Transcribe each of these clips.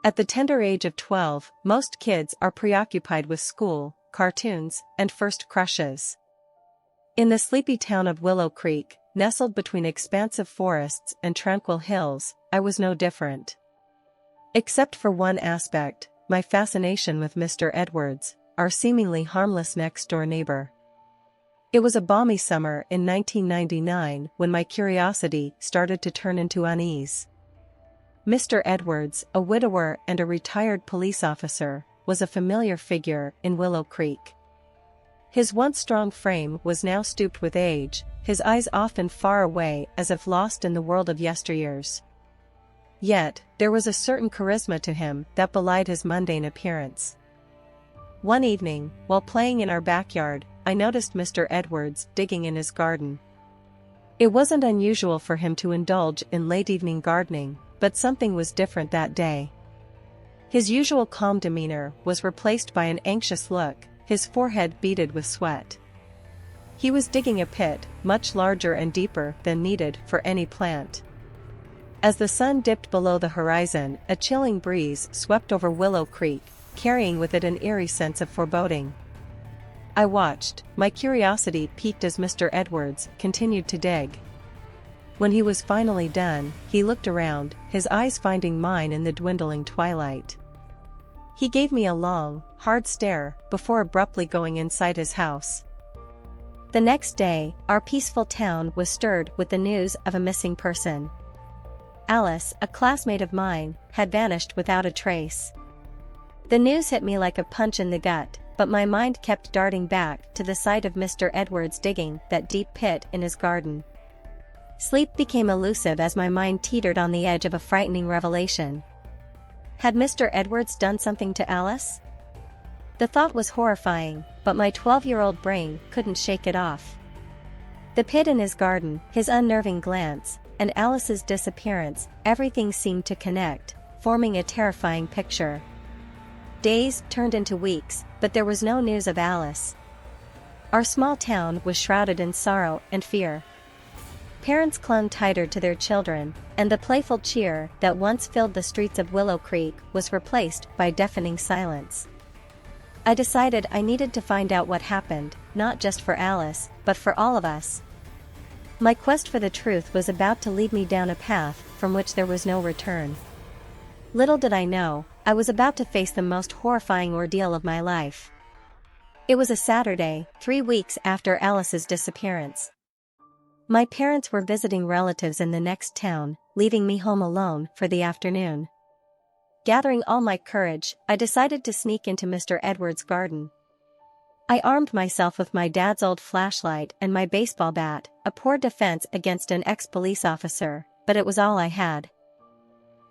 At the tender age of 12, most kids are preoccupied with school, cartoons, and first crushes. In the sleepy town of Willow Creek, nestled between expansive forests and tranquil hills, I was no different. Except for one aspect, my fascination with Mr. Edwards, our seemingly harmless next-door neighbor. It was a balmy summer in 1999 when my curiosity started to turn into unease. Mr. Edwards, a widower and a retired police officer, was a familiar figure in Willow Creek. His once strong frame was now stooped with age, his eyes often far away as if lost in the world of yesteryears. Yet, there was a certain charisma to him that belied his mundane appearance. One evening, while playing in our backyard, I noticed Mr. Edwards digging in his garden. It wasn't unusual for him to indulge in late-evening gardening, but something was different that day. His usual calm demeanor was replaced by an anxious look, his forehead beaded with sweat. He was digging a pit, much larger and deeper than needed for any plant. As the sun dipped below the horizon, a chilling breeze swept over Willow Creek, carrying with it an eerie sense of foreboding. I watched, my curiosity piqued as Mr. Edwards continued to dig. When he was finally done, he looked around, his eyes finding mine in the dwindling twilight. He gave me a long, hard stare, before abruptly going inside his house. The next day, our peaceful town was stirred with the news of a missing person. Alice, a classmate of mine, had vanished without a trace. The news hit me like a punch in the gut, but my mind kept darting back to the sight of Mr. Edwards digging that deep pit in his garden. Sleep became elusive as my mind teetered on the edge of a frightening revelation. Had Mr. Edwards done something to Alice? The thought was horrifying, but my 12-year-old brain couldn't shake it off. The pit in his garden, his unnerving glance, and Alice's disappearance, everything seemed to connect, forming a terrifying picture. Days turned into weeks, but there was no news of Alice. Our small town was shrouded in sorrow and fear. Parents clung tighter to their children, and the playful cheer that once filled the streets of Willow Creek was replaced by deafening silence. I decided I needed to find out what happened, not just for Alice, but for all of us. My quest for the truth was about to lead me down a path from which there was no return. Little did I know, I was about to face the most horrifying ordeal of my life. It was a Saturday, 3 weeks after Alice's disappearance. My parents were visiting relatives in the next town, leaving me home alone for the afternoon. Gathering all my courage, I decided to sneak into Mr. Edwards' garden. I armed myself with my dad's old flashlight and my baseball bat, a poor defense against an ex-police officer, but it was all I had.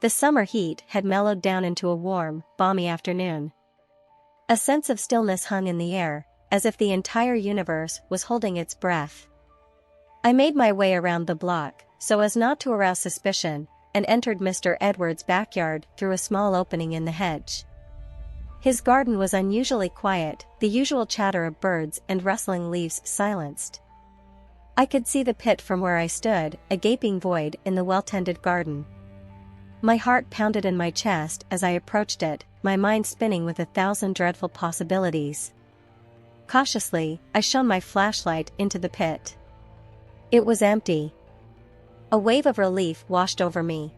The summer heat had mellowed down into a warm, balmy afternoon. A sense of stillness hung in the air, as if the entire universe was holding its breath. I made my way around the block, so as not to arouse suspicion, and entered Mr. Edwards' backyard through a small opening in the hedge. His garden was unusually quiet, the usual chatter of birds and rustling leaves silenced. I could see the pit from where I stood, a gaping void in the well-tended garden. My heart pounded in my chest as I approached it, my mind spinning with 1,000 dreadful possibilities. Cautiously, I shone my flashlight into the pit. It was empty. A wave of relief washed over me.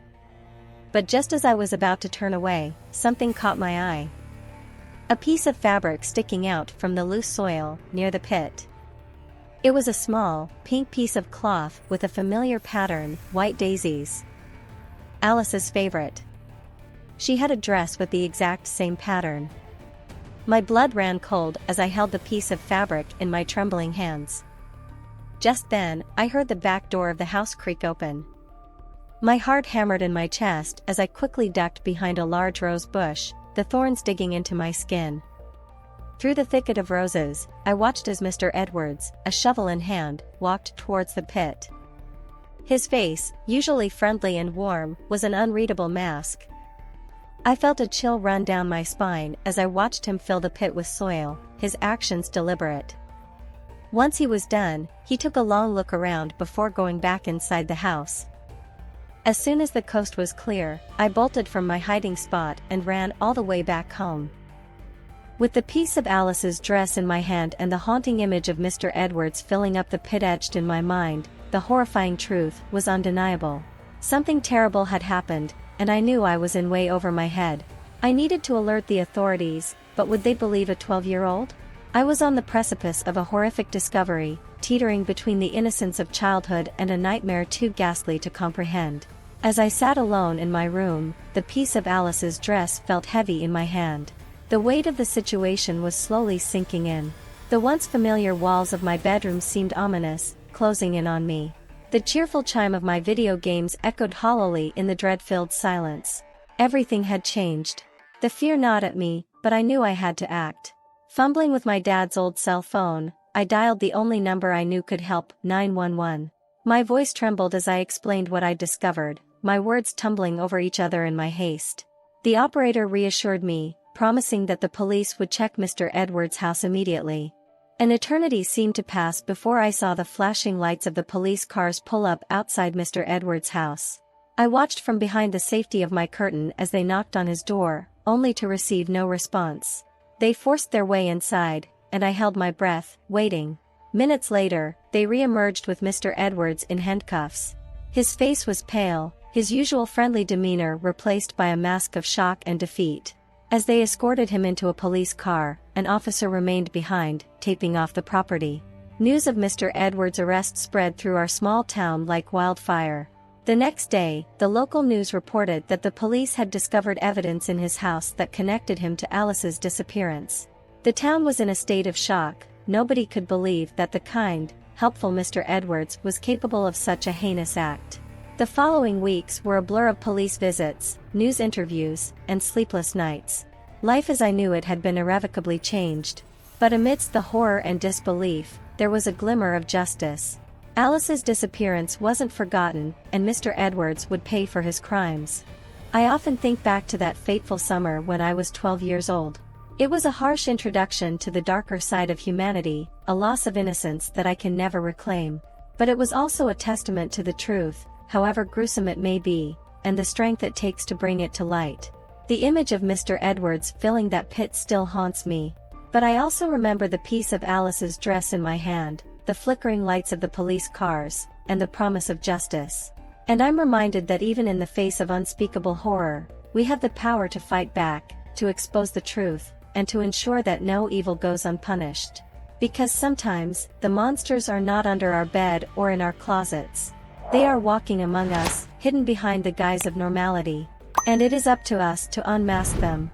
But just as I was about to turn away, something caught my eye. A piece of fabric sticking out from the loose soil near the pit. It was a small, pink piece of cloth with a familiar pattern, white daisies. Alice's favorite. She had a dress with the exact same pattern. My blood ran cold as I held the piece of fabric in my trembling hands. Just then, I heard the back door of the house creak open. My heart hammered in my chest as I quickly ducked behind a large rose bush, the thorns digging into my skin. Through the thicket of roses, I watched as Mr. Edwards, a shovel in hand, walked towards the pit. His face, usually friendly and warm, was an unreadable mask. I felt a chill run down my spine as I watched him fill the pit with soil, his actions deliberate. Once he was done, he took a long look around before going back inside the house. As soon as the coast was clear, I bolted from my hiding spot and ran all the way back home. With the piece of Alice's dress in my hand and the haunting image of Mr. Edwards filling up the pit etched in my mind, the horrifying truth was undeniable. Something terrible had happened, and I knew I was in way over my head. I needed to alert the authorities, but would they believe a 12-year-old? I was on the precipice of a horrific discovery, teetering between the innocence of childhood and a nightmare too ghastly to comprehend. As I sat alone in my room, the piece of Alice's dress felt heavy in my hand. The weight of the situation was slowly sinking in. The once familiar walls of my bedroom seemed ominous, closing in on me. The cheerful chime of my video games echoed hollowly in the dread-filled silence. Everything had changed. The fear gnawed at me, but I knew I had to act. Fumbling with my dad's old cell phone, I dialed the only number I knew could help, 911. My voice trembled as I explained what I'd discovered, my words tumbling over each other in my haste. The operator reassured me, promising that the police would check Mr. Edwards' house immediately. An eternity seemed to pass before I saw the flashing lights of the police cars pull up outside Mr. Edwards' house. I watched from behind the safety of my curtain as they knocked on his door, only to receive no response. They forced their way inside, and I held my breath, waiting. Minutes later, they re-emerged with Mr. Edwards in handcuffs. His face was pale, his usual friendly demeanor replaced by a mask of shock and defeat. As they escorted him into a police car, an officer remained behind, taping off the property. News of Mr. Edwards' arrest spread through our small town like wildfire. The next day, the local news reported that the police had discovered evidence in his house that connected him to Alice's disappearance. The town was in a state of shock. Nobody could believe that the kind, helpful Mr. Edwards was capable of such a heinous act. The following weeks were a blur of police visits, news interviews, and sleepless nights. Life as I knew it had been irrevocably changed. But amidst the horror and disbelief, there was a glimmer of justice. Alice's disappearance wasn't forgotten, and Mr. Edwards would pay for his crimes. I often think back to that fateful summer when I was 12 years old. It was a harsh introduction to the darker side of humanity, a loss of innocence that I can never reclaim. But it was also a testament to the truth, however gruesome it may be, and the strength it takes to bring it to light. The image of Mr. Edwards filling that pit still haunts me. But I also remember the piece of Alice's dress in my hand, the flickering lights of the police cars, and the promise of justice. And I'm reminded that even in the face of unspeakable horror, we have the power to fight back, to expose the truth, and to ensure that no evil goes unpunished. Because sometimes, the monsters are not under our bed or in our closets. They are walking among us, hidden behind the guise of normality. And it is up to us to unmask them.